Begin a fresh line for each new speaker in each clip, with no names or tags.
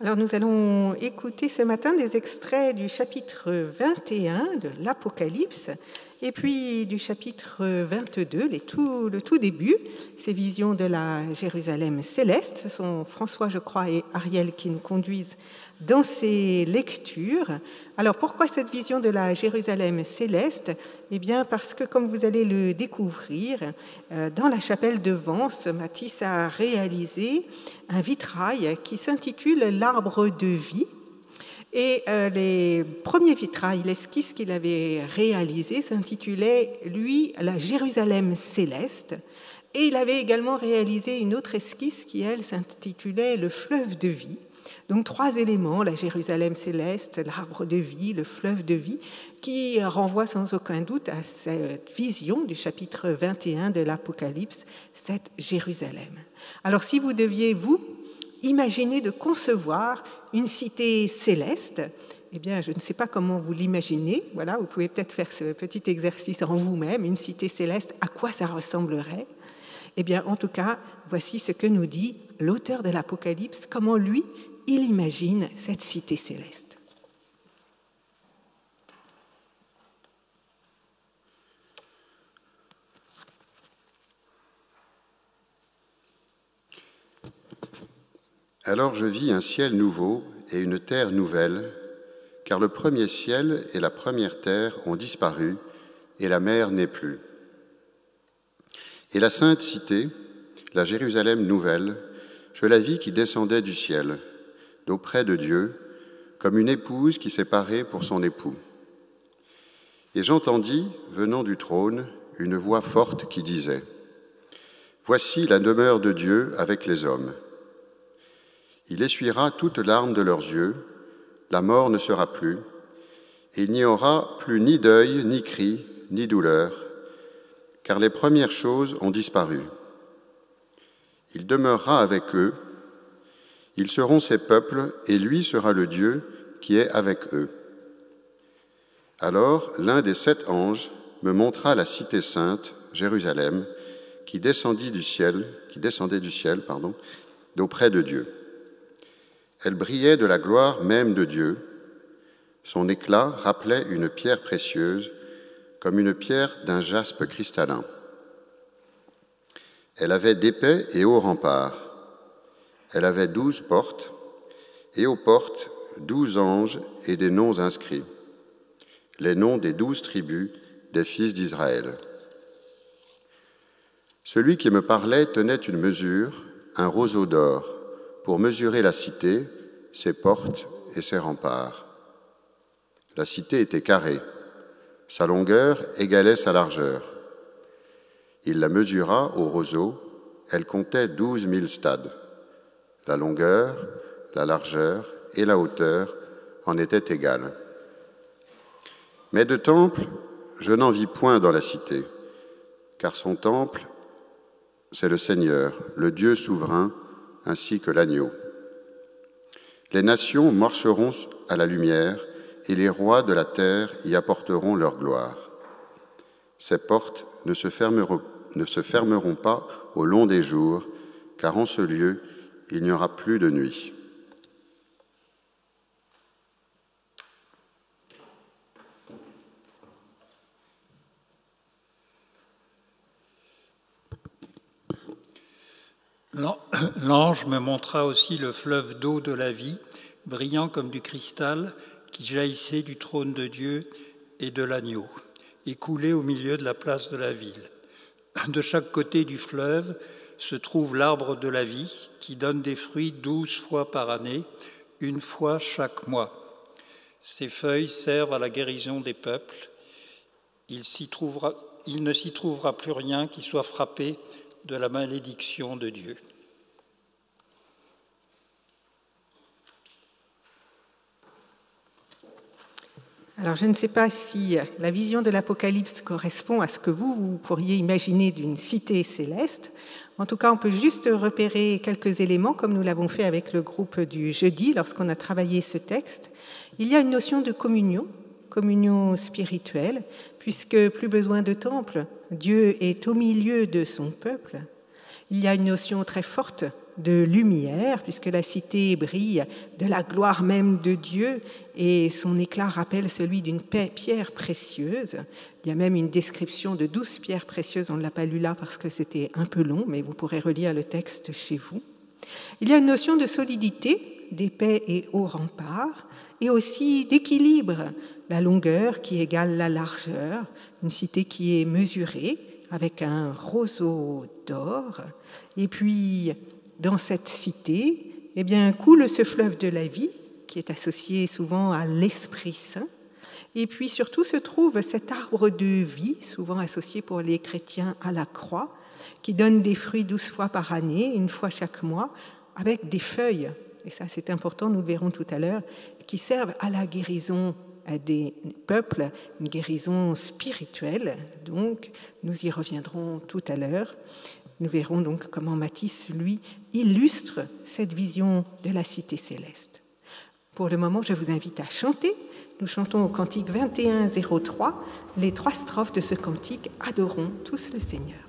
Alors nous allons écouter ce matin des extraits du chapitre 21 de l'Apocalypse et puis du chapitre 22, le tout début, ces visions de la Jérusalem céleste. Ce sont François, je crois, et Ariel qui nous conduisent dans ces lectures. Alors pourquoi cette vision de la Jérusalem céleste ? Eh bien parce que, comme vous allez le découvrir, dans la chapelle de Vence, Matisse a réalisé un vitrail qui s'intitule « L'arbre de vie ». Et les premiers vitrails, l'esquisse qu'il avait réalisé s'intitulait, lui, la Jérusalem céleste. Et il avait également réalisé une autre esquisse qui, elle, s'intitulait le fleuve de vie. Donc 3 éléments, la Jérusalem céleste, l'arbre de vie, le fleuve de vie, qui renvoient sans aucun doute à cette vision du chapitre 21 de l'Apocalypse, cette Jérusalem. Alors si vous deviez, vous, imaginer de concevoir une cité céleste, eh bien, je ne sais pas comment vous l'imaginez. Voilà, vous pouvez peut-être faire ce petit exercice en vous-même. Une cité céleste, à quoi ça ressemblerait ? Eh bien, en tout cas, voici ce que nous dit l'auteur de l'Apocalypse, comment lui, il imagine cette cité céleste.
Alors je vis un ciel nouveau et une terre nouvelle, car le premier ciel et la première terre ont disparu, et la mer n'est plus. Et la sainte cité, la Jérusalem nouvelle, je la vis qui descendait du ciel, d'auprès de Dieu, comme une épouse qui s'est parée pour son époux. Et j'entendis, venant du trône, une voix forte qui disait : « Voici la demeure de Dieu avec les hommes. Il essuiera toute larme de leurs yeux, la mort ne sera plus, et il n'y aura plus ni deuil, ni cri, ni douleur, car les premières choses ont disparu. Il demeurera avec eux, ils seront ses peuples, et lui sera le Dieu qui est avec eux. Alors l'un des 7 anges me montra la cité sainte, Jérusalem, qui descendait du ciel, d'auprès de Dieu. Elle brillait de la gloire même de Dieu. Son éclat rappelait une pierre précieuse, comme une pierre d'un jaspe cristallin. Elle avait d'épais et hauts remparts. Elle avait 12 portes, et aux portes 12 anges et des noms inscrits, les noms des 12 tribus des fils d'Israël. Celui qui me parlait tenait une mesure, un roseau d'or, pour mesurer la cité, ses portes et ses remparts. La cité était carrée, sa longueur égalait sa largeur. Il la mesura au roseau, elle comptait 12 000 stades. La longueur, la largeur et la hauteur en étaient égales. Mais de temple, je n'en vis point dans la cité, car son temple, c'est le Seigneur, le Dieu souverain, ainsi que l'agneau. Les nations marcheront à la lumière, et les rois de la terre y apporteront leur gloire. Ces portes ne se fermeront pas au long des jours, car en ce lieu, il n'y aura plus de nuit.
L'ange me montra aussi le fleuve d'eau de la vie, brillant comme du cristal, qui jaillissait du trône de Dieu et de l'agneau, et coulait au milieu de la place de la ville. De chaque côté du fleuve se trouve l'arbre de la vie, qui donne des fruits 12 fois par année, 1 fois chaque mois. Ses feuilles servent à la guérison des peuples. Il ne s'y trouvera plus rien qui soit frappé de la malédiction de Dieu.
Alors, je ne sais pas si la vision de l'Apocalypse correspond à ce que vous pourriez imaginer d'une cité céleste. En tout cas, on peut juste repérer quelques éléments, comme nous l'avons fait avec le groupe du jeudi, lorsqu'on a travaillé ce texte. Il y a une notion de communion spirituelle, puisque plus besoin de temple, Dieu est au milieu de son peuple. Il y a une notion très forte de lumière, puisque la cité brille de la gloire même de Dieu et son éclat rappelle celui d'une pierre précieuse. Il y a même une description de 12 pierres précieuses, on ne l'a pas lu là parce que c'était un peu long, mais vous pourrez relire le texte chez vous. Il y a une notion de solidité, d'épais et hauts remparts, et aussi d'équilibre, la longueur qui égale la largeur, une cité qui est mesurée avec un roseau d'or. Et puis, dans cette cité, eh bien, coule ce fleuve de la vie, qui est associé souvent à l'Esprit Saint. Et puis, surtout, se trouve cet arbre de vie, souvent associé pour les chrétiens à la croix, qui donne des fruits 12 fois par année, une fois chaque mois, avec des feuilles, et ça c'est important, nous le verrons tout à l'heure, qui servent à la guérison des peuples, une guérison spirituelle. Donc, nous y reviendrons tout à l'heure. Nous verrons donc comment Matisse, lui, illustre cette vision de la cité céleste. Pour le moment, je vous invite à chanter. Nous chantons au cantique 21-03, les 3 strophes de ce cantique « Adorons tous le Seigneur ».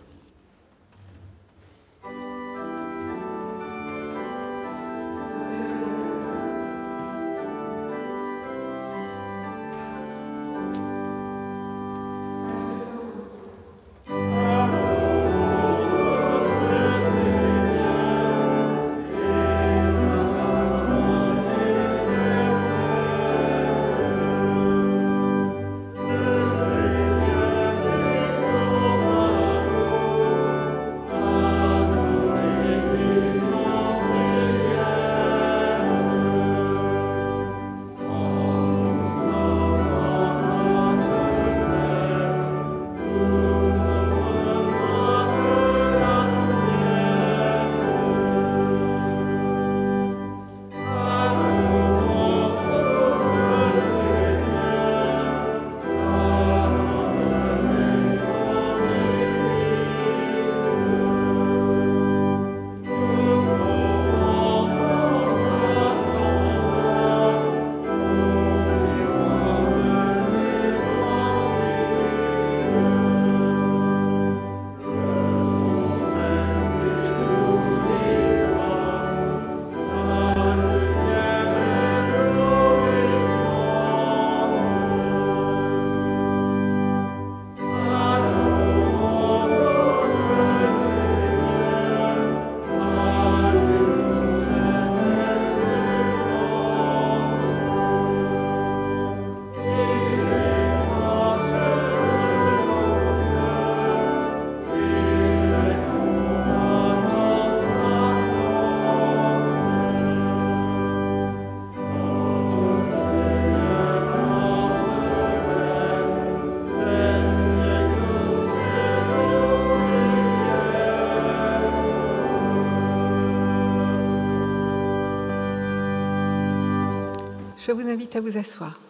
Je vous invite à vous asseoir.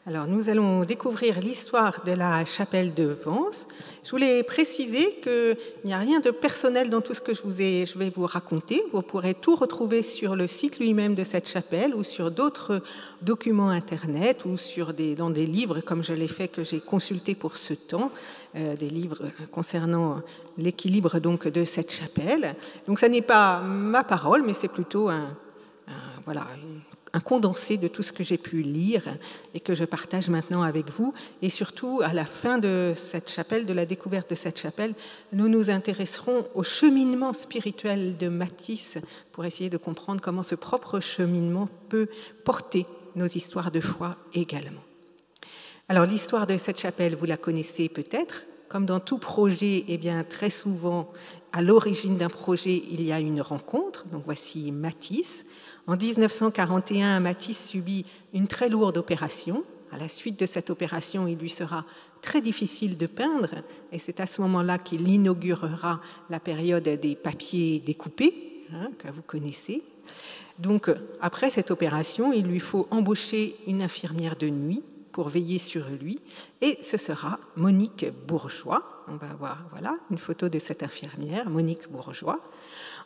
Alors, nous allons découvrir l'histoire de la chapelle de Vence. Je voulais préciser qu'il n'y a rien de personnel dans tout ce que je vais vous raconter. Vous pourrez tout retrouver sur le site lui-même de cette chapelle ou sur d'autres documents Internet ou dans des livres, comme je l'ai fait, que j'ai consultés pour ce temps, des livres concernant l'équilibre donc de cette chapelle. Donc, ça n'est pas ma parole, mais c'est plutôt un condensé de tout ce que j'ai pu lire et que je partage maintenant avec vous. Et surtout, à la fin de cette chapelle, de la découverte de cette chapelle, nous nous intéresserons au cheminement spirituel de Matisse pour essayer de comprendre comment ce propre cheminement peut porter nos histoires de foi également. Alors, l'histoire de cette chapelle, vous la connaissez peut-être. Comme dans tout projet, eh bien, très souvent, à l'origine d'un projet, il y a une rencontre. Donc, voici Matisse. En 1941, Matisse subit une très lourde opération. À la suite de cette opération, il lui sera très difficile de peindre, et c'est à ce moment-là qu'il inaugurera la période des papiers découpés, que vous connaissez. Donc, après cette opération, il lui faut embaucher une infirmière de nuit pour veiller sur lui, et ce sera Monique Bourgeois. On va voir voilà, une photo de cette infirmière, Monique Bourgeois.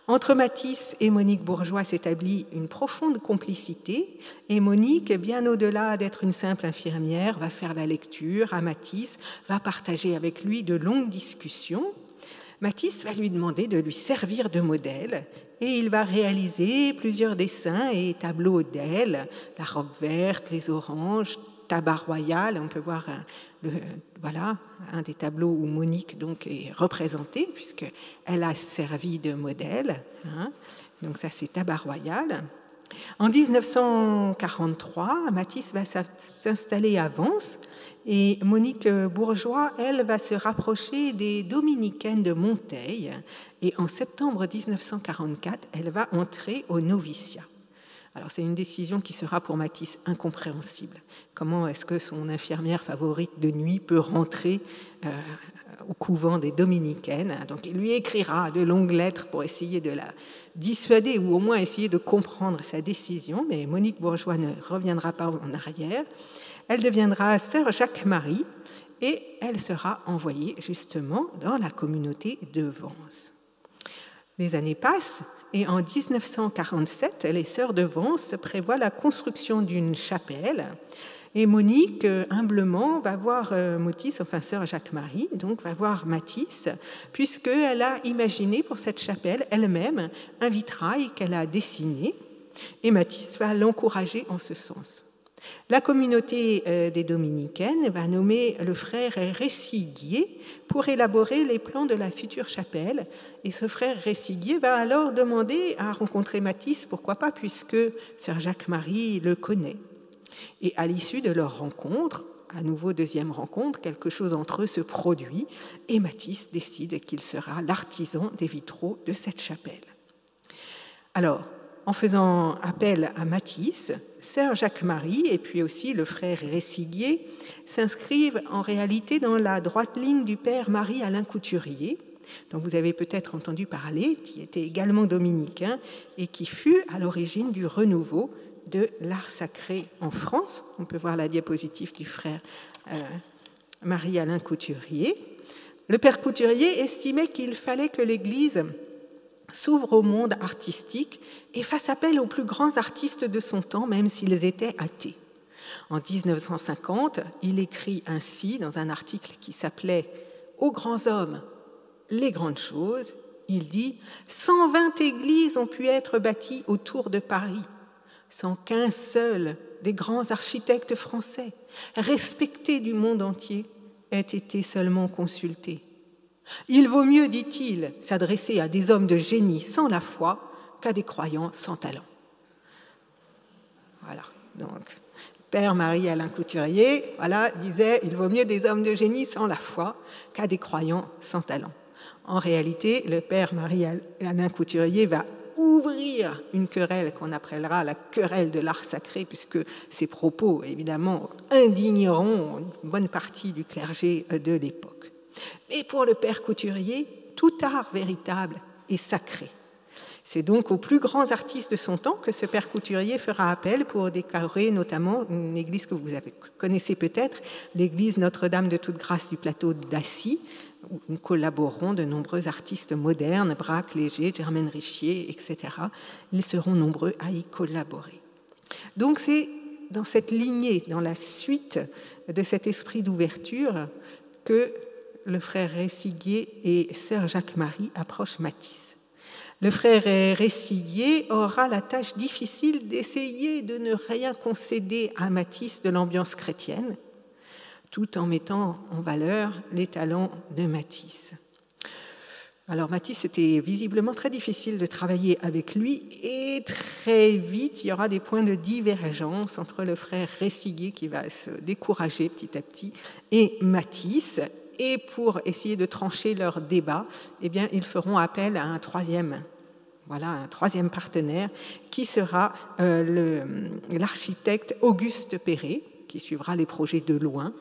Entre Matisse et Monique Bourgeois s'établit une profonde complicité, et Monique, bien au-delà d'être une simple infirmière, va faire la lecture à Matisse, va partager avec lui de longues discussions. Matisse va lui demander de lui servir de modèle, et il va réaliser plusieurs dessins et tableaux d'elle, la robe verte, les oranges, tabac royal. On peut voir voilà, un des tableaux où Monique donc, est représentée, puisqu'elle a servi de modèle. Hein. Donc ça, c'est tabac royal. En 1943, Matisse va s'installer à Vence, et Monique Bourgeois, elle, va se rapprocher des dominicaines de Monteil, et en septembre 1944, elle va entrer au noviciat. Alors c'est une décision qui sera pour Matisse incompréhensible. Comment est-ce que son infirmière favorite de nuit peut rentrer au couvent des dominicaines? Donc il lui écrira de longues lettres pour essayer de la dissuader ou au moins essayer de comprendre sa décision, mais Monique Bourgeois ne reviendra pas en arrière. Elle deviendra sœur Jacques-Marie et elle sera envoyée justement dans la communauté de Vence. Les années passent et en 1947, les sœurs de Vence prévoient la construction d'une chapelle. Et Monique, humblement, va voir Matisse, enfin sœur Jacques-Marie, donc va voir Matisse, puisqu'elle a imaginé pour cette chapelle elle-même un vitrail qu'elle a dessiné, et Matisse va l'encourager en ce sens. La communauté des dominicaines va nommer le frère Réciguier pour élaborer les plans de la future chapelle, et ce frère Réciguier va alors demander à rencontrer Matisse, pourquoi pas, puisque sœur Jacques-Marie le connaît. Et à l'issue de leur rencontre, à nouveau deuxième rencontre, quelque chose entre eux se produit et Matisse décide qu'il sera l'artisan des vitraux de cette chapelle. Alors, en faisant appel à Matisse, sœur Jacques-Marie et puis aussi le frère Réciguier s'inscrivent en réalité dans la droite ligne du père Marie-Alain Couturier, dont vous avez peut-être entendu parler, qui était également dominicain et qui fut à l'origine du renouveau de l'art sacré en France. On peut voir la diapositive du frère Marie-Alain Couturier. Le père Couturier estimait qu'il fallait que l'Église s'ouvre au monde artistique et fasse appel aux plus grands artistes de son temps, même s'ils étaient athées. En 1950, il écrit ainsi dans un article qui s'appelait « Aux grands hommes, les grandes choses », il dit « 120 églises ont pu être bâties autour de Paris, sans qu'un seul des grands architectes français, respectés du monde entier, ait été seulement consulté. Il vaut mieux, dit-il, s'adresser à des hommes de génie sans la foi qu'à des croyants sans talent. » Voilà, donc, père Marie-Alain Couturier, voilà, disait « Il vaut mieux des hommes de génie sans la foi qu'à des croyants sans talent. » En réalité, le père Marie-Alain Couturier va ouvrir une querelle qu'on appellera la querelle de l'art sacré, puisque ces propos, évidemment, indigneront une bonne partie du clergé de l'époque. Mais pour le père Couturier, tout art véritable est sacré. C'est donc aux plus grands artistes de son temps que ce père Couturier fera appel pour décorer notamment une église que vous connaissez peut-être, l'église Notre-Dame de Toute-Grâce du plateau d'Assy, où collaboreront de nombreux artistes modernes, Braque, Léger, Germaine Richier, etc. Ils seront nombreux à y collaborer. Donc c'est dans cette lignée, dans la suite de cet esprit d'ouverture, que le frère Réciguier et sœur Jacques-Marie approchent Matisse. Le frère Réciguier aura la tâche difficile d'essayer de ne rien concéder à Matisse de l'ambiance chrétienne, tout en mettant en valeur les talents de Matisse. Alors Matisse, c'était visiblement très difficile de travailler avec lui et très vite, il y aura des points de divergence entre le frère Réciguier qui va se décourager petit à petit et Matisse. Et pour essayer de trancher leur débat, eh bien, ils feront appel à un troisième partenaire qui sera l'architecte Auguste Perret, qui suivra les projets de loin,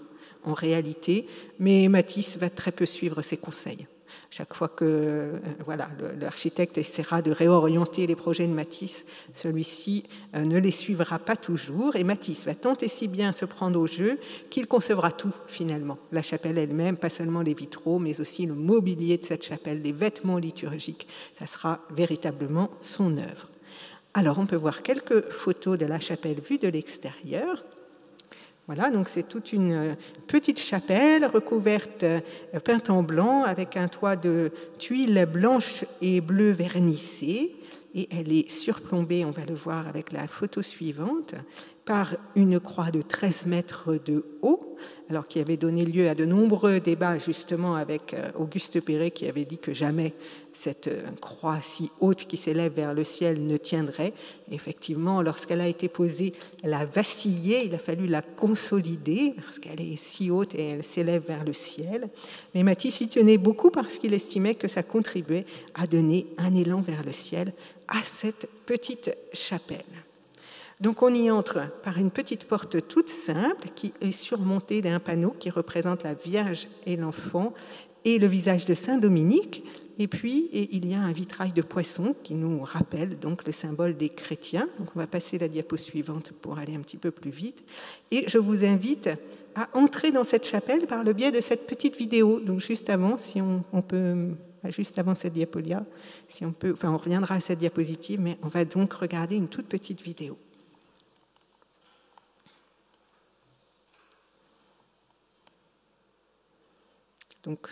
en réalité, mais Matisse va très peu suivre ses conseils. Chaque fois que voilà, l'architecte essaiera de réorienter les projets de Matisse, celui-ci ne les suivra pas toujours, et Matisse va tant et si bien se prendre au jeu qu'il concevra tout finalement. La chapelle elle-même, pas seulement les vitraux, mais aussi le mobilier de cette chapelle, les vêtements liturgiques. Ça sera véritablement son œuvre. Alors on peut voir quelques photos de la chapelle vue de l'extérieur. Voilà, donc c'est toute une petite chapelle recouverte, peinte en blanc, avec un toit de tuiles blanches et bleues vernissées. Et elle est surplombée, on va le voir avec la photo suivante, par une croix de 13 mètres de haut, alors qui avait donné lieu à de nombreux débats justement avec Auguste Perret qui avait dit que jamais cette croix si haute qui s'élève vers le ciel ne tiendrait. Et effectivement, lorsqu'elle a été posée, elle a vacillé, il a fallu la consolider parce qu'elle est si haute et elle s'élève vers le ciel. Mais Matisse y tenait beaucoup parce qu'il estimait que ça contribuait à donner un élan vers le ciel à cette petite chapelle. Donc on y entre par une petite porte toute simple qui est surmontée d'un panneau qui représente la Vierge et l'enfant et le visage de Saint Dominique. Et puis il y a un vitrail de poisson qui nous rappelle donc le symbole des chrétiens. Donc on va passer la diapo suivante pour aller un petit peu plus vite. Et je vous invite à entrer dans cette chapelle par le biais de cette petite vidéo. Donc juste avant, si on peut... Juste avant cette diapo-là, si on peut, enfin on reviendra à cette diapositive, mais on va donc regarder une toute petite vidéo. Donc,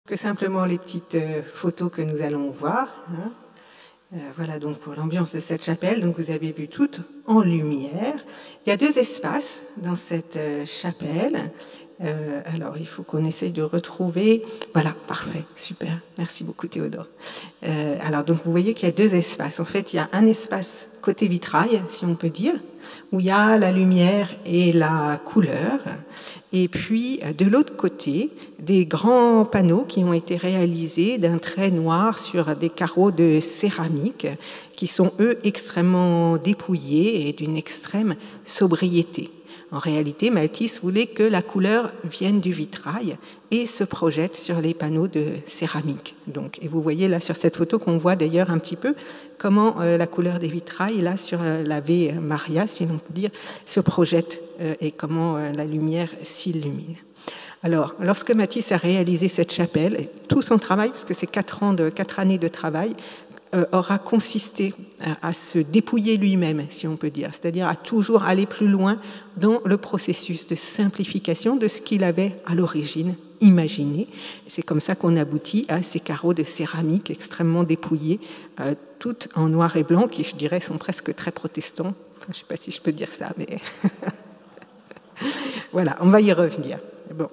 que simplement les petites photos que nous allons voir. Voilà donc pour l'ambiance de cette chapelle. Donc vous avez vu tout en lumière. Il y a deux espaces dans cette chapelle. Alors il faut qu'on essaye de retrouver. Voilà, parfait, super. Merci beaucoup Théodore. Alors donc vous voyez qu'il y a deux espaces. En fait, il y a un espace côté vitrail, si on peut dire, où il y a la lumière et la couleur. Et puis, de l'autre côté, des grands panneaux qui ont été réalisés d'un trait noir sur des carreaux de céramique qui sont, eux, extrêmement dépouillés et d'une extrême sobriété. En réalité, Matisse voulait que la couleur vienne du vitrail et se projette sur les panneaux de céramique. Donc, et vous voyez là sur cette photo qu'on voit d'ailleurs un petit peu comment la couleur des vitrails, là sur l'Ave Maria, si l'on peut dire, se projette et comment la lumière s'illumine. Alors, lorsque Matisse a réalisé cette chapelle, tout son travail, parce que c'est 4 années de travail, aura consisté à se dépouiller lui-même, si on peut dire, c'est-à-dire à toujours aller plus loin dans le processus de simplification de ce qu'il avait à l'origine imaginé. C'est comme ça qu'on aboutit à ces carreaux de céramique extrêmement dépouillés, tout en noir et blanc, qui, je dirais, sont presque très protestants. Enfin, je ne sais pas si je peux dire ça, mais... Voilà, on va y revenir. Bon.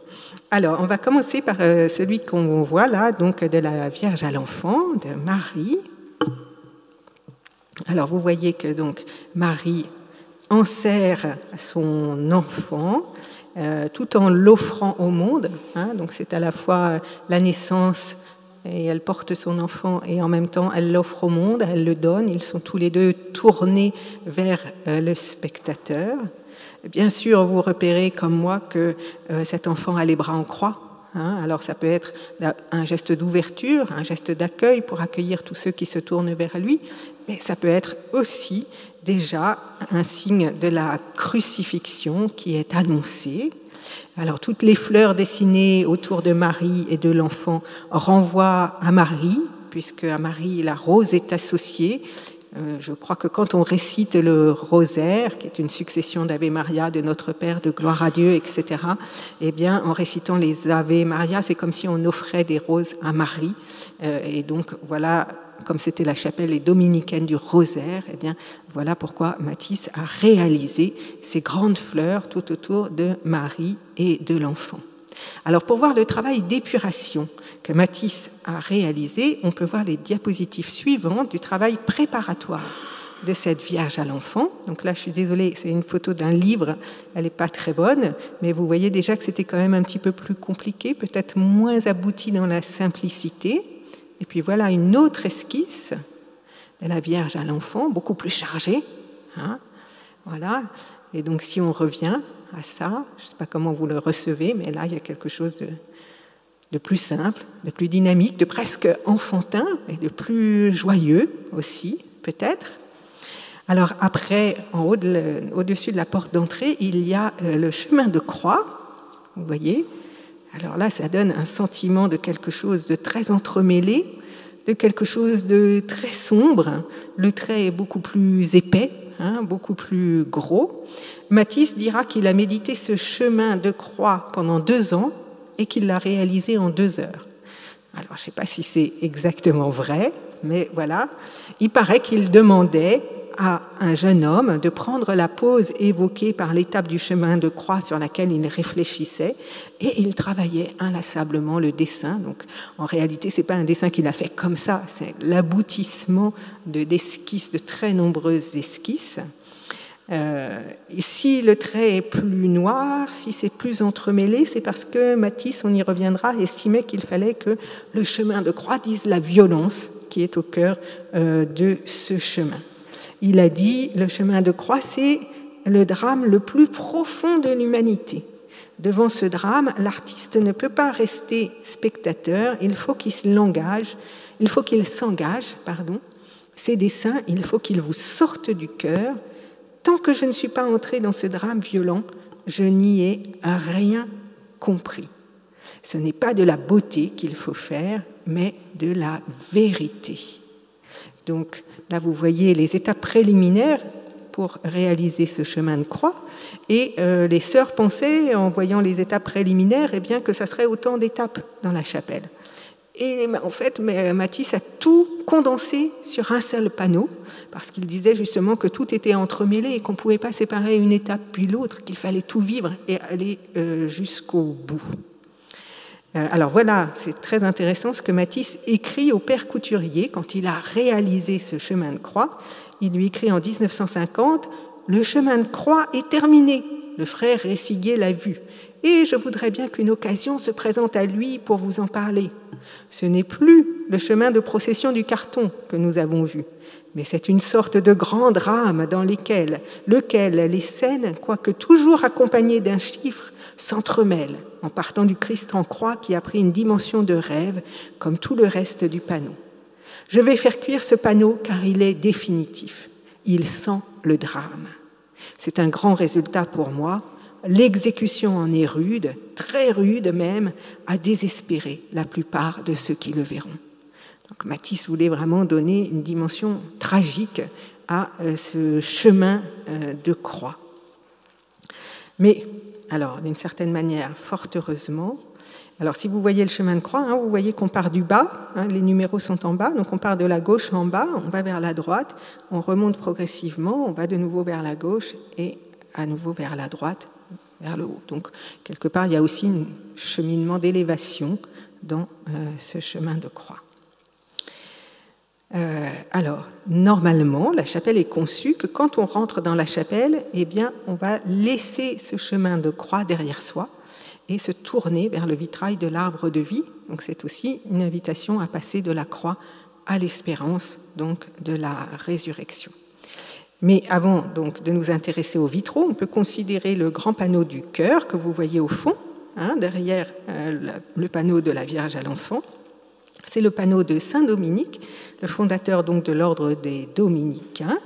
Alors, on va commencer par celui qu'on voit là, donc de la Vierge à l'enfant, de Marie. Alors, vous voyez que donc Marie enserre son enfant tout en l'offrant au monde. Donc, c'est à la fois la naissance et elle porte son enfant et en même temps elle l'offre au monde, elle le donne. Ils sont tous les deux tournés vers le spectateur. Bien sûr, vous repérez comme moi que cet enfant a les bras en croix. Alors ça peut être un geste d'ouverture, un geste d'accueil pour accueillir tous ceux qui se tournent vers lui, mais ça peut être aussi déjà un signe de la crucifixion qui est annoncée. Alors toutes les fleurs dessinées autour de Marie et de l'enfant renvoient à Marie, puisque à Marie la rose est associée. Je crois que quand on récite le rosaire, qui est une succession d'Ave Maria, de Notre Père, de Gloire à Dieu, etc., eh bien, en récitant les Ave Maria, c'est comme si on offrait des roses à Marie. Et donc, voilà, comme c'était la chapelle les dominicaines du rosaire, eh bien, voilà pourquoi Matisse a réalisé ces grandes fleurs tout autour de Marie et de l'enfant. Alors, pour voir le travail d'épuration que Matisse a réalisé, on peut voir les diapositives suivantes du travail préparatoire de cette Vierge à l'enfant. Donc là, je suis désolée, c'est une photo d'un livre, elle n'est pas très bonne, mais vous voyez déjà que c'était quand même un petit peu plus compliqué, peut-être moins abouti dans la simplicité. Et puis voilà une autre esquisse de la Vierge à l'enfant, beaucoup plus chargée. Voilà. Et donc, si on revient à ça, je ne sais pas comment vous le recevez, mais là, il y a quelque chose de plus simple, de plus dynamique, de presque enfantin et de plus joyeux aussi, peut-être. Alors après, au-dessus de la porte d'entrée, il y a le chemin de croix, vous voyez. Alors là, ça donne un sentiment de quelque chose de très entremêlé, de quelque chose de très sombre. Le trait est beaucoup plus épais, beaucoup plus gros. Matisse dira qu'il a médité ce chemin de croix pendant 2 ans et qu'il l'a réalisé en 2 heures. Alors, je ne sais pas si c'est exactement vrai, mais voilà. Il paraît qu'il demandait à un jeune homme de prendre la pose évoquée par l'étape du chemin de croix sur laquelle il réfléchissait, et il travaillait inlassablement le dessin. Donc, en réalité, ce n'est pas un dessin qu'il a fait comme ça, c'est l'aboutissement d'esquisses, de très nombreuses esquisses. Et si le trait est plus noir, si c'est plus entremêlé, c'est parce que Matisse, on y reviendra, estimait qu'il fallait que le chemin de croix dise la violence qui est au cœur de ce chemin. Il a dit, le chemin de croix, c'est le drame le plus profond de l'humanité. Devant ce drame, l'artiste ne peut pas rester spectateur, il faut qu'il s'engage. Ces dessins, il faut qu'ils vous sortent du cœur. Tant que je ne suis pas entré dans ce drame violent, je n'y ai rien compris. Ce n'est pas de la beauté qu'il faut faire, mais de la vérité. Donc là, vous voyez les étapes préliminaires pour réaliser ce chemin de croix. Et les sœurs pensaient, en voyant les étapes préliminaires, eh bien, que ça serait autant d'étapes dans la chapelle. Et en fait, Matisse a tout condensé sur un seul panneau, parce qu'il disait justement que tout était entremêlé et qu'on ne pouvait pas séparer une étape puis l'autre, qu'il fallait tout vivre et aller jusqu'au bout. Alors voilà, c'est très intéressant ce que Matisse écrit au père couturier quand il a réalisé ce chemin de croix. Il lui écrit en 1950 « Le chemin de croix est terminé, le frère Resiguier l'a vu, et je voudrais bien qu'une occasion se présente à lui pour vous en parler. Ce n'est plus le chemin de procession du carton que nous avons vu, mais c'est une sorte de grand drame dans lequel les scènes, quoique toujours accompagnées d'un chiffre, s'entremêlent en partant du Christ en croix qui a pris une dimension de rêve comme tout le reste du panneau. Je vais faire cuire ce panneau car il est définitif. Il sent le drame. C'est un grand résultat pour moi. L'exécution en est rude, très rude même, à désespérer la plupart de ceux qui le verront. Donc Matisse voulait vraiment donner une dimension tragique à ce chemin de croix. Mais, alors, d'une certaine manière, fort heureusement, alors si vous voyez le chemin de croix, vous voyez qu'on part du bas, les numéros sont en bas, donc on part de la gauche en bas, on va vers la droite, on remonte progressivement, on va de nouveau vers la gauche et à nouveau vers la droite, vers le haut. Donc, quelque part, il y a aussi un cheminement d'élévation dans ce chemin de croix. Alors, normalement, la chapelle est conçue que quand on rentre dans la chapelle, eh bien, on va laisser ce chemin de croix derrière soi et se tourner vers le vitrail de l'arbre de vie. Donc, c'est aussi une invitation à passer de la croix à l'espérance, donc de la résurrection. Mais avant donc, de nous intéresser aux vitraux, on peut considérer le grand panneau du chœur que vous voyez au fond, derrière le panneau de la Vierge à l'Enfant. C'est le panneau de Saint Dominique, le fondateur donc de l'ordre des Dominicains.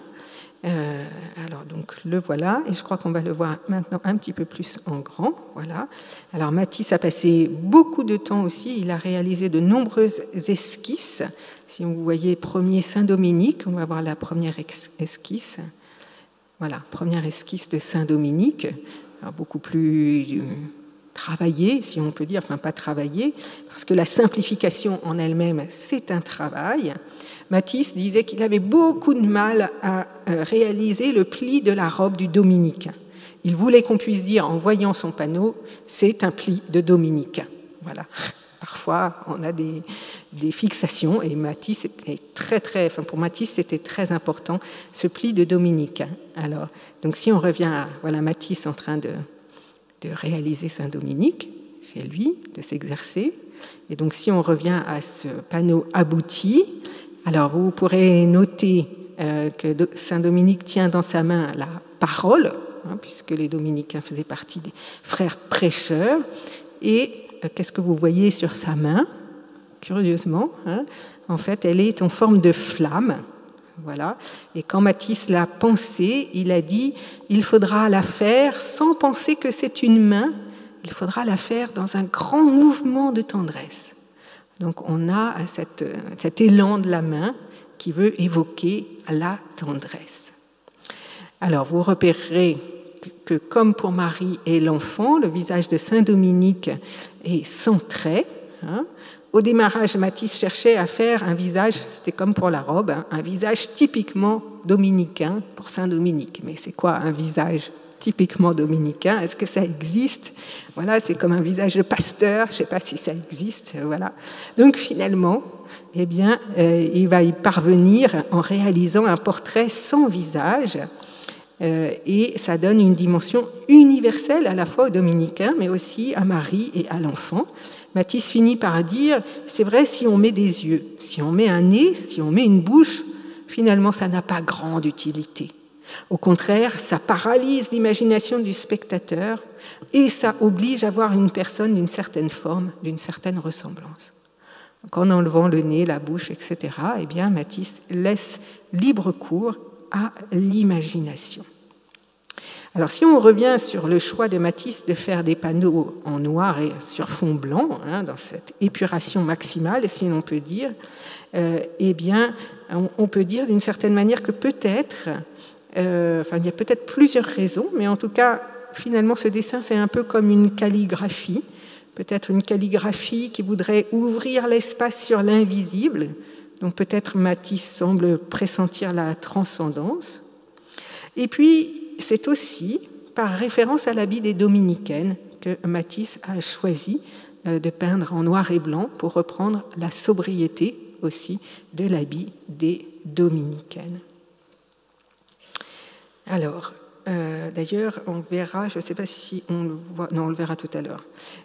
Alors donc le voilà, et je crois qu'on va le voir maintenant un petit peu plus en grand. Voilà. Alors Matisse a passé beaucoup de temps aussi, il a réalisé de nombreuses esquisses. Si vous voyez premier Saint Dominique, on va voir la première esquisse. Voilà, première esquisse de Saint Dominique, alors beaucoup plus travaillée, si on peut dire, enfin pas travaillée, parce que la simplification en elle-même, c'est un travail. Matisse disait qu'il avait beaucoup de mal à réaliser le pli de la robe du dominicain. Il voulait qu'on puisse dire, en voyant son panneau, c'est un pli de dominicain. Voilà. Parfois, on a des fixations, et Matisse était pour Matisse, c'était très important, ce pli de dominicain. Alors, donc si on revient à voilà, Matisse en train de réaliser Saint-Dominique, chez lui, de s'exercer, et donc si on revient à ce panneau abouti, alors vous pourrez noter que Saint-Dominique tient dans sa main la parole, puisque les dominicains faisaient partie des frères prêcheurs, et qu'est-ce que vous voyez sur sa main? Curieusement, en fait, elle est en forme de flamme. Voilà. Et quand Matisse l'a pensée, il a dit « il faudra la faire sans penser que c'est une main, il faudra la faire dans un grand mouvement de tendresse ». Donc on a cet élan de la main qui veut évoquer la tendresse. Alors vous repérerez que comme pour Marie et l'enfant, le visage de Saint Dominique est sans traits. Au démarrage, Matisse cherchait à faire un visage, c'était comme pour la robe, un visage typiquement dominicain pour Saint Dominique. Mais c'est quoi un visage typiquement dominicain? Est-ce que ça existe? Voilà, c'est comme un visage de pasteur, je ne sais pas si ça existe. Voilà. Donc finalement, eh bien, il va y parvenir en réalisant un portrait sans visage. Et ça donne une dimension universelle à la fois aux dominicains, mais aussi à Marie et à l'enfant. Matisse finit par dire, c'est vrai, si on met des yeux, si on met un nez, si on met une bouche, finalement, ça n'a pas grande utilité. Au contraire, ça paralyse l'imagination du spectateur et ça oblige à voir une personne d'une certaine forme, d'une certaine ressemblance. Donc, en enlevant le nez, la bouche, etc., eh bien, Matisse laisse libre cours à l'imagination. Alors, si on revient sur le choix de Matisse de faire des panneaux en noir et sur fond blanc, dans cette épuration maximale, si l'on peut dire, eh bien, on peut dire d'une certaine manière que peut-être, il y a peut-être plusieurs raisons, mais en tout cas, finalement, ce dessin, c'est un peu comme une calligraphie, peut-être une calligraphie qui voudrait ouvrir l'espace sur l'invisible. Donc peut-être Matisse semble pressentir la transcendance. Et puis, c'est aussi par référence à l'habit des dominicaines que Matisse a choisi de peindre en noir et blanc pour reprendre la sobriété aussi de l'habit des dominicaines. Alors, d'ailleurs, on verra, je ne sais pas si on le voit, non, on le verra tout à l'heure,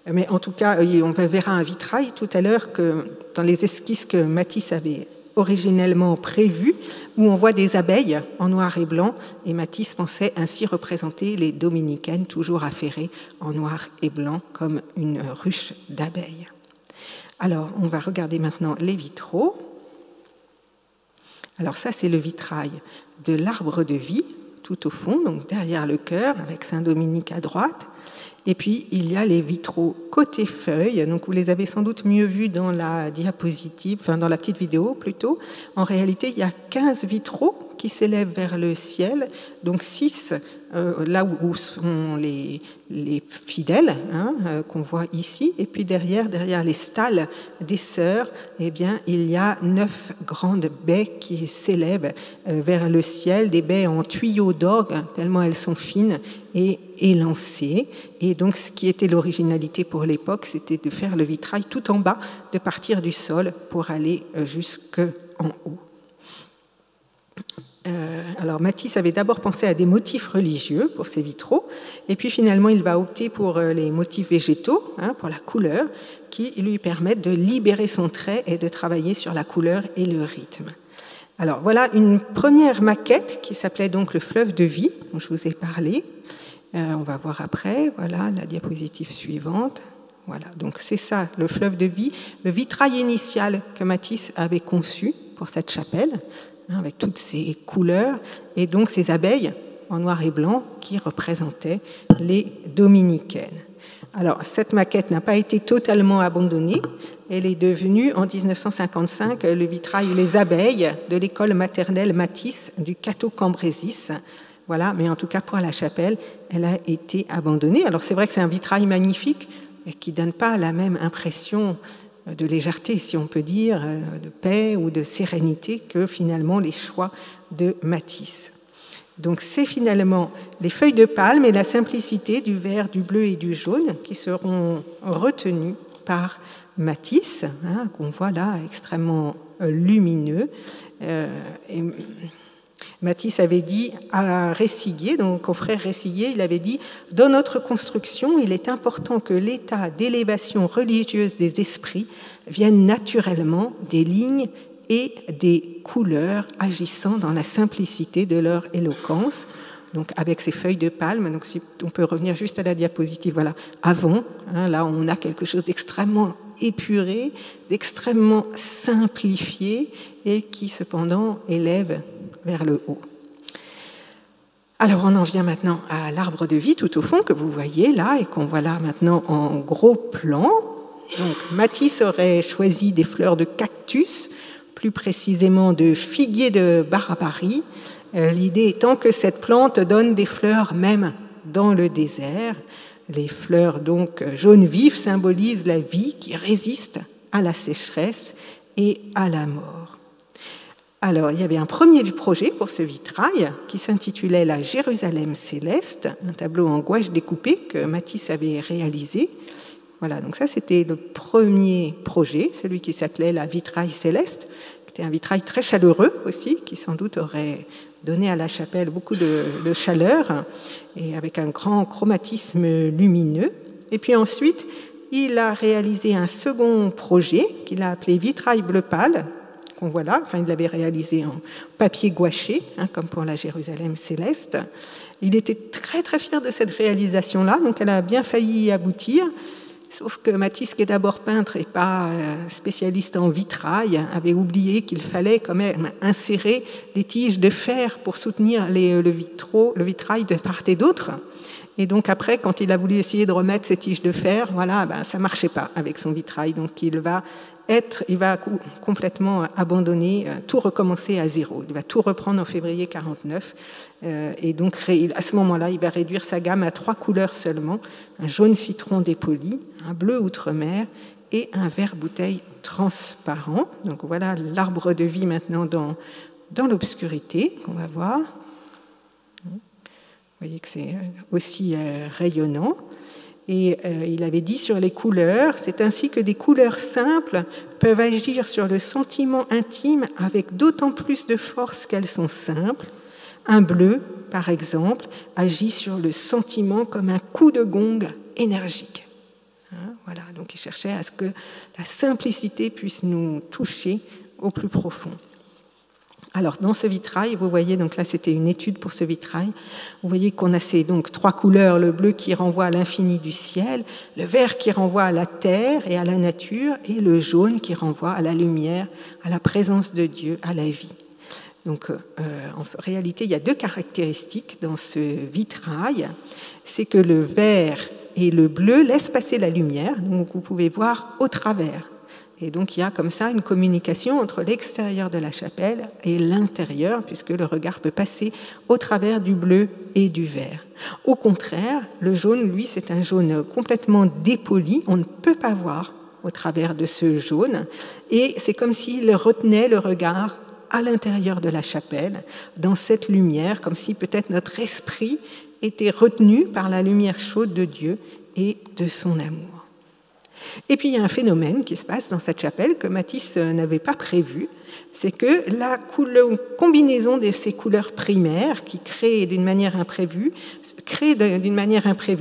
mais en tout cas, on verra un vitrail tout à l'heure que dans les esquisses que Matisse avait originellement prévues, où on voit des abeilles en noir et blanc, et Matisse pensait ainsi représenter les dominicaines toujours affairées en noir et blanc comme une ruche d'abeilles. Alors, on va regarder maintenant les vitraux. Alors ça, c'est le vitrail de l'arbre de vie, tout au fond, donc derrière le chœur, avec Saint-Dominique à droite. Et puis, il y a les vitraux côté feuille. Donc, vous les avez sans doute mieux vus dans la diapositive, enfin dans la petite vidéo plutôt. En réalité, il y a 15 vitraux qui s'élèvent vers le ciel, donc 6 là où sont les fidèles qu'on voit ici, et puis derrière les stalles des sœurs, eh bien, il y a 9 grandes baies qui s'élèvent vers le ciel, des baies en tuyaux d'orgue, tellement elles sont fines, et élancé. Et donc, ce qui était l'originalité pour l'époque, c'était de faire le vitrail tout en bas, de partir du sol pour aller jusqu'en haut. Alors Matisse avait d'abord pensé à des motifs religieux pour ses vitraux, et puis finalement il va opter pour les motifs végétaux, pour la couleur, qui lui permettent de libérer son trait et de travailler sur la couleur et le rythme. Alors voilà une première maquette qui s'appelait donc le fleuve de vie, dont je vous ai parlé. On va voir après, voilà la diapositive suivante. Voilà, donc c'est ça, le fleuve de vie, le vitrail initial que Matisse avait conçu pour cette chapelle, avec toutes ces couleurs, et donc ces abeilles en noir et blanc qui représentaient les dominicaines. Alors, cette maquette n'a pas été totalement abandonnée. Elle est devenue, en 1955, le vitrail Les Abeilles de l'école maternelle Matisse du Cateau-Cambrésis. Voilà, mais en tout cas, pour la chapelle, elle a été abandonnée. Alors, c'est vrai que c'est un vitrail magnifique, mais qui ne donne pas la même impression de légèreté, si on peut dire, de paix ou de sérénité que finalement les choix de Matisse. Donc c'est finalement les feuilles de palme et la simplicité du vert, du bleu et du jaune qui seront retenues par Matisse, qu'on voit là extrêmement lumineux. Et Matisse avait dit à Resciguier, donc au frère Resciguier, il avait dit « Dans notre construction, il est important que l'état d'élévation religieuse des esprits vienne naturellement des lignes et des couleurs agissant dans la simplicité de leur éloquence. » Donc avec ces feuilles de palme, donc si on peut revenir juste à la diapositive, voilà, avant, là on a quelque chose d'extrêmement épuré, d'extrêmement simplifié et qui cependant élève vers le haut. Alors on en vient maintenant à l'arbre de vie tout au fond que vous voyez là et qu'on voit là maintenant en gros plan. Donc Matisse aurait choisi des fleurs de cactus, plus précisément de figuier de Barbarie, l'idée étant que cette plante donne des fleurs même dans le désert. Les fleurs donc jaune vif symbolisent la vie qui résiste à la sécheresse et à la mort. Alors, il y avait un premier projet pour ce vitrail qui s'intitulait « La Jérusalem céleste », un tableau en gouache découpée que Matisse avait réalisé. Voilà, donc ça c'était le premier projet, celui qui s'appelait « La vitrail céleste », qui était un vitrail très chaleureux aussi, qui sans doute aurait donné à la chapelle beaucoup de chaleur et avec un grand chromatisme lumineux. Et puis ensuite, il a réalisé un second projet qu'il a appelé « Vitrail bleu pâle », qu'on voit là, enfin il l'avait réalisé en papier gouaché, comme pour la Jérusalem céleste. Il était très très fier de cette réalisation-là, donc elle a bien failli aboutir, sauf que Matisse, qui est d'abord peintre et pas spécialiste en vitrail, avait oublié qu'il fallait quand même insérer des tiges de fer pour soutenir le vitrail de part et d'autre. Et donc après, quand il a voulu essayer de remettre ces tiges de fer, voilà, ça ne marchait pas avec son vitrail, donc il va complètement abandonner, tout recommencer à zéro. Il va tout reprendre en février 1949. Et donc, à ce moment-là, il va réduire sa gamme à 3 couleurs seulement, un jaune citron dépoli, un bleu outre-mer et un vert bouteille transparent. Donc voilà l'arbre de vie maintenant dans l'obscurité, qu'on va voir. Vous voyez que c'est aussi rayonnant. Et il avait dit sur les couleurs, c'est ainsi que des couleurs simples peuvent agir sur le sentiment intime avec d'autant plus de force qu'elles sont simples. Un bleu, par exemple, agit sur le sentiment comme un coup de gong énergique. Voilà, donc il cherchait à ce que la simplicité puisse nous toucher au plus profond. Alors, dans ce vitrail, vous voyez, donc là, c'était une étude pour ce vitrail. Vous voyez qu'on a ces 3 couleurs, le bleu qui renvoie à l'infini du ciel, le vert qui renvoie à la terre et à la nature, et le jaune qui renvoie à la lumière, à la présence de Dieu, à la vie. Donc, en réalité, il y a 2 caractéristiques dans ce vitrail. C'est que le vert et le bleu laissent passer la lumière, donc vous pouvez voir au travers. Et donc il y a comme ça une communication entre l'extérieur de la chapelle et l'intérieur, puisque le regard peut passer au travers du bleu et du vert. Au contraire, le jaune, lui, c'est un jaune complètement dépoli, on ne peut pas voir au travers de ce jaune, et c'est comme s'il retenait le regard à l'intérieur de la chapelle, dans cette lumière, comme si peut-être notre esprit était retenu par la lumière chaude de Dieu et de son amour. Et puis il y a un phénomène qui se passe dans cette chapelle que Matisse n'avait pas prévu, c'est que la combinaison de ces couleurs primaires qui créent d'une manière imprévue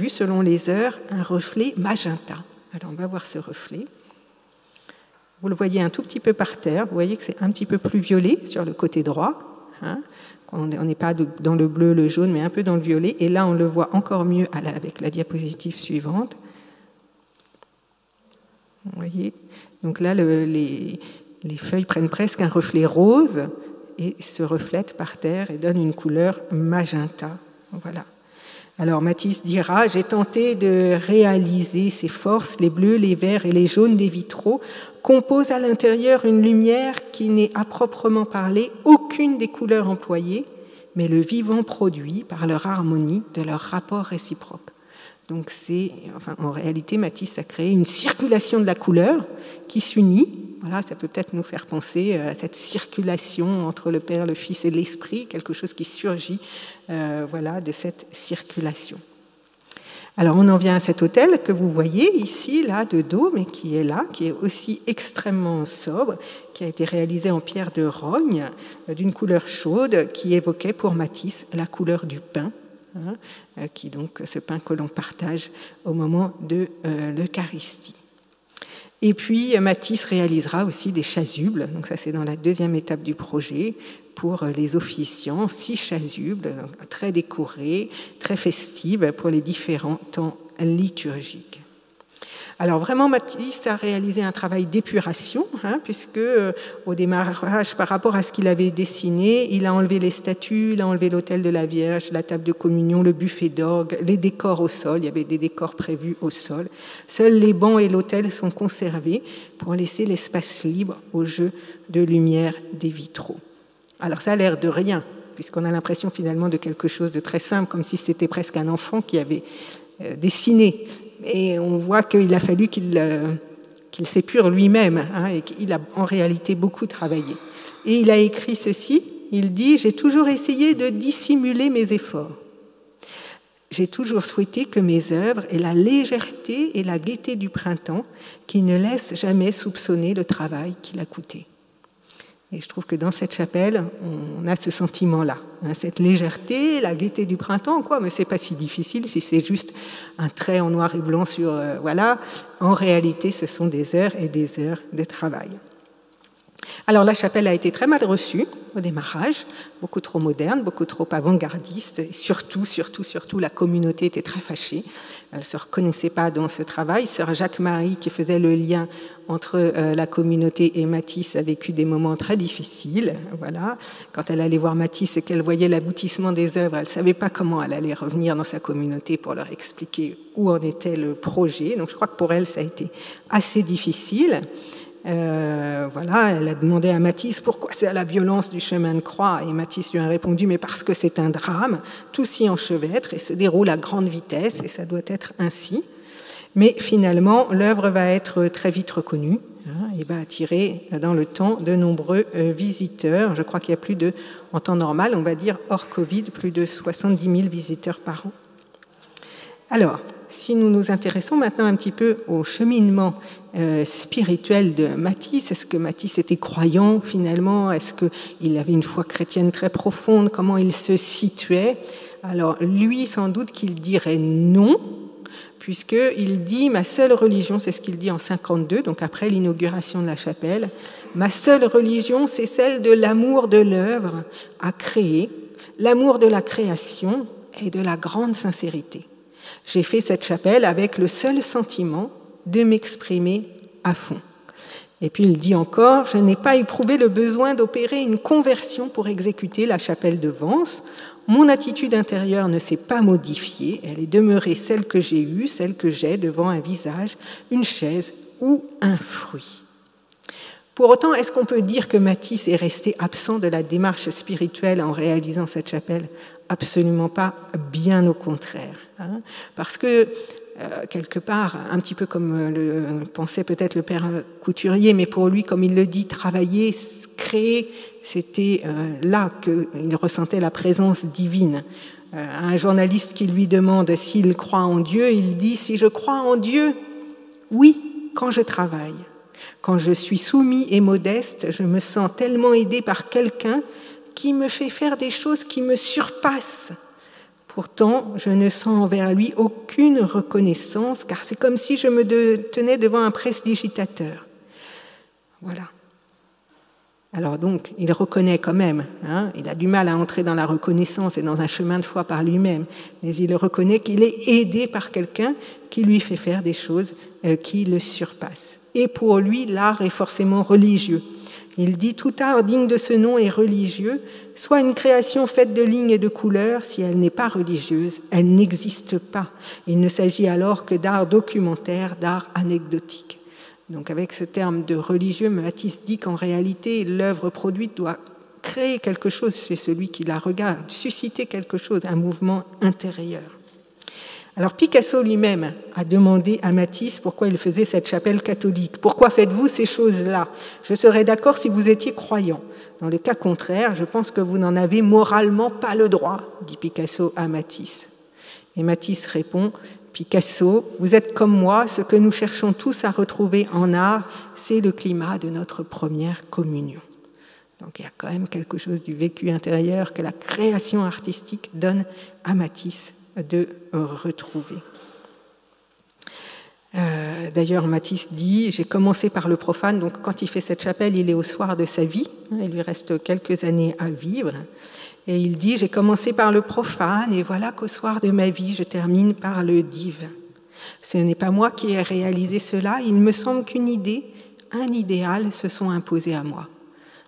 selon les heures un reflet magenta. Alors on va voir ce reflet. Vous le voyez un tout petit peu par terre, vous voyez que c'est un petit peu plus violet sur le côté droit. On n'est pas dans le bleu, le jaune, mais un peu dans le violet. Et là, on le voit encore mieux avec la diapositive suivante. Vous voyez ? Donc là, les feuilles prennent presque un reflet rose et se reflètent par terre et donnent une couleur magenta. Voilà. Alors Matisse dira « J'ai tenté de réaliser ces forces, les bleus, les verts et les jaunes des vitraux composent à l'intérieur une lumière qui n'est à proprement parler aucune des couleurs employées, mais le vivant produit par leur harmonie de leur rapport réciproque. » Donc en réalité, Matisse a créé une circulation de la couleur qui s'unit. Voilà, ça peut peut-être nous faire penser à cette circulation entre le Père, le Fils et l'Esprit, quelque chose qui surgit de cette circulation. Alors on en vient à cet autel que vous voyez ici, là, de dos, mais qui est aussi extrêmement sobre, qui a été réalisé en pierre de rogne, d'une couleur chaude, qui évoquait pour Matisse la couleur du pain, qui donc ce pain que l'on partage au moment de l'Eucharistie. Et puis Matisse réalisera aussi des chasubles, donc ça c'est dans la deuxième étape du projet, pour les officiants, 6 chasubles très décorées, très festives pour les différents temps liturgiques. Alors vraiment, Matisse a réalisé un travail d'épuration, puisque au démarrage, par rapport à ce qu'il avait dessiné, il a enlevé les statues, il a enlevé l'autel de la Vierge, la table de communion, le buffet d'orgue, les décors au sol, il y avait des décors prévus au sol. Seuls les bancs et l'autel sont conservés pour laisser l'espace libre au jeu de lumière des vitraux. Alors ça a l'air de rien, puisqu'on a l'impression finalement de quelque chose de très simple, comme si c'était presque un enfant qui avait dessiné. Et on voit qu'il a fallu qu'il s'épure lui-même, et qu'il a en réalité beaucoup travaillé. Et il a écrit ceci, il dit « J'ai toujours essayé de dissimuler mes efforts. J'ai toujours souhaité que mes œuvres aient la légèreté et la gaieté du printemps qui ne laissent jamais soupçonner le travail qu'il a coûté. » Et je trouve que dans cette chapelle, on a ce sentiment-là, cette légèreté, la gaieté du printemps, quoi, mais c'est pas si difficile si c'est juste un trait en noir et blanc sur, voilà. En réalité, ce sont des heures et des heures de travail. Alors la chapelle a été très mal reçue au démarrage, beaucoup trop moderne, beaucoup trop avant-gardiste, et surtout, la communauté était très fâchée. Elle ne se reconnaissait pas dans ce travail. Sœur Jacques-Marie, qui faisait le lien entre la communauté et Matisse, a vécu des moments très difficiles. Voilà. Quand elle allait voir Matisse et qu'elle voyait l'aboutissement des œuvres, elle ne savait pas comment elle allait revenir dans sa communauté pour leur expliquer où en était le projet. Donc je crois que pour elle, ça a été assez difficile. Voilà, elle a demandé à Matisse pourquoi c'est à la violence du chemin de croix, et Matisse lui a répondu mais parce que c'est un drame, tout s'y enchevêtre et se déroule à grande vitesse et ça doit être ainsi. Mais finalement, l'œuvre va être très vite reconnue et va attirer dans le temps de nombreux visiteurs. Je crois qu'il y a en temps normal, on va dire hors Covid, plus de 70 000 visiteurs par an. Alors, si nous nous intéressons maintenant un petit peu au cheminement spirituel de Matisse, est-ce que Matisse était croyant finalement? Est-ce qu'il avait une foi chrétienne très profonde? Comment il se situait? Alors lui, sans doute qu'il dirait non, puisqu'il dit « Ma seule religion », c'est ce qu'il dit en 52, donc après l'inauguration de la chapelle, « Ma seule religion, c'est celle de l'amour de l'œuvre à créer, l'amour de la création et de la grande sincérité. J'ai fait cette chapelle avec le seul sentiment de m'exprimer à fond. » Et puis il dit encore « Je n'ai pas éprouvé le besoin d'opérer une conversion pour exécuter la chapelle de Vence. Mon attitude intérieure ne s'est pas modifiée, elle est demeurée celle que j'ai eue, celle que j'ai devant un visage, une chaise ou un fruit. » Pour autant, est-ce qu'on peut dire que Matisse est resté absent de la démarche spirituelle en réalisant cette chapelle? Absolument pas, bien au contraire. Parce que, quelque part, un petit peu comme le pensait peut-être le père Couturier, mais pour lui, comme il le dit, travailler, créer, c'était là qu'il ressentait la présence divine. un journaliste qui lui demande s'il croit en Dieu, il dit « Si je crois en Dieu, oui, quand je travaille. Quand je suis soumis et modeste, je me sens tellement aidé par quelqu'un qui me fait faire des choses qui me surpassent. Pourtant, je ne sens envers lui aucune reconnaissance, car c'est comme si je me tenais devant un prestidigitateur. » Voilà. Alors donc, il reconnaît quand même, il a du mal à entrer dans la reconnaissance et dans un chemin de foi par lui-même, mais il reconnaît qu'il est aidé par quelqu'un qui lui fait faire des choses qui le surpassent. Et pour lui, l'art est forcément religieux. Il dit « Tout art digne de ce nom est religieux, soit une création faite de lignes et de couleurs, si elle n'est pas religieuse, elle n'existe pas. Il ne s'agit alors que d'art documentaire, d'art anecdotique. » Donc avec ce terme de religieux, Matisse dit qu'en réalité, l'œuvre produite doit créer quelque chose chez celui qui la regarde, susciter quelque chose, un mouvement intérieur. Alors Picasso lui-même a demandé à Matisse pourquoi il faisait cette chapelle catholique. « Pourquoi faites-vous ces choses-là? Je serais d'accord si vous étiez croyant. Dans le cas contraire, je pense que vous n'en avez moralement pas le droit, dit Picasso à Matisse. » Et Matisse répond « Picasso, vous êtes comme moi, ce que nous cherchons tous à retrouver en art, c'est le climat de notre première communion. » Donc il y a quand même quelque chose du vécu intérieur que la création artistique donne à Matisse de retrouver. D'ailleurs, Matisse dit « J'ai commencé par le profane », donc quand il fait cette chapelle, il est au soir de sa vie, il lui reste quelques années à vivre, et il dit « J'ai commencé par le profane, et voilà qu'au soir de ma vie, je termine par le divin. Ce n'est pas moi qui ai réalisé cela, il me semble qu'une idée, un idéal se sont imposés à moi. »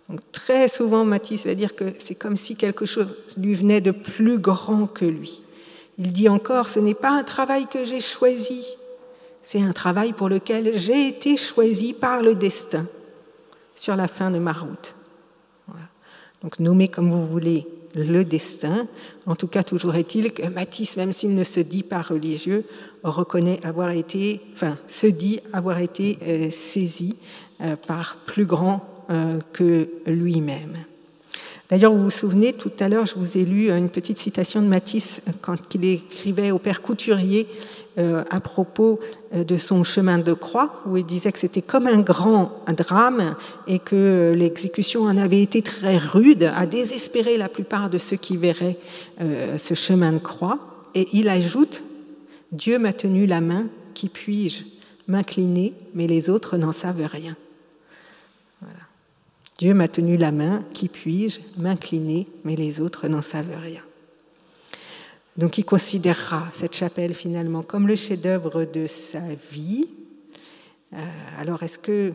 Donc très souvent, Matisse va dire que c'est comme si quelque chose lui venait de plus grand que lui. Il dit encore « Ce n'est pas un travail que j'ai choisi, c'est un travail pour lequel j'ai été choisi par le destin sur la fin de ma route. » Voilà. Donc nommez comme vous voulez le destin. En tout cas, toujours est-il que Matisse, même s'il ne se dit pas religieux, reconnaît avoir été, se dit avoir été saisi par plus grand que lui-même. D'ailleurs, vous vous souvenez, tout à l'heure, je vous ai lu une petite citation de Matisse quand il écrivait au père Couturier à propos de son chemin de croix, où il disait que c'était comme un grand drame et que l'exécution en avait été très rude, à désespérer la plupart de ceux qui verraient ce chemin de croix. Et il ajoute « Dieu m'a tenu la main, qui puis-je m'incliner, mais les autres n'en savent rien. » Voilà. Dieu m'a tenu la main, qui puis-je m'incliner, mais les autres n'en savent rien. Donc il considérera cette chapelle finalement comme le chef-d'œuvre de sa vie. Alors est-ce que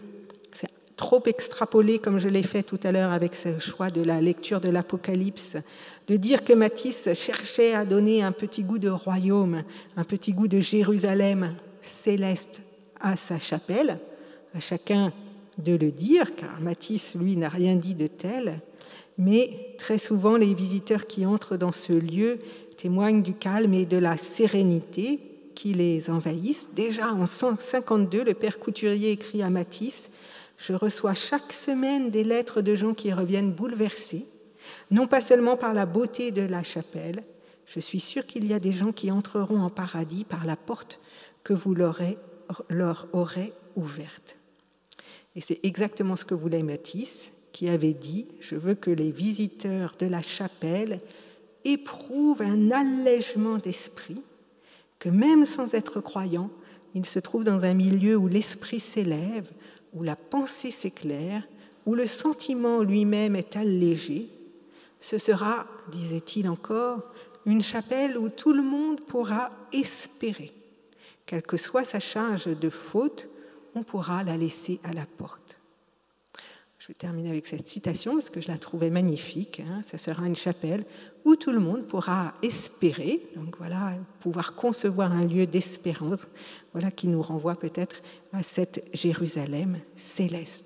c'est trop extrapolé, comme je l'ai fait tout à l'heure avec ce choix de la lecture de l'Apocalypse, de dire que Matisse cherchait à donner un petit goût de royaume, un petit goût de Jérusalem céleste à sa chapelle, à chacun de le dire, car Matisse, lui, n'a rien dit de tel, mais très souvent les visiteurs qui entrent dans ce lieu témoignent du calme et de la sérénité qui les envahissent. Déjà en 152, le père Couturier écrit à Matisse « Je reçois chaque semaine des lettres de gens qui reviennent bouleversés, non pas seulement par la beauté de la chapelle, je suis sûr qu'il y a des gens qui entreront en paradis par la porte que vous leur aurez ouverte. » Et c'est exactement ce que voulait Matisse, qui avait dit « Je veux que les visiteurs de la chapelle éprouvent un allègement d'esprit, que même sans être croyants, ils se trouvent dans un milieu où l'esprit s'élève, où la pensée s'éclaire, où le sentiment lui-même est allégé. Ce sera, disait-il encore, une chapelle où tout le monde pourra espérer. Quelle que soit sa charge de faute, on pourra la laisser à la porte. » Je vais terminer avec cette citation parce que je la trouvais magnifique. Ce sera une chapelle où tout le monde pourra espérer, donc voilà, pouvoir concevoir un lieu d'espérance, voilà qui nous renvoie peut-être à cette Jérusalem céleste.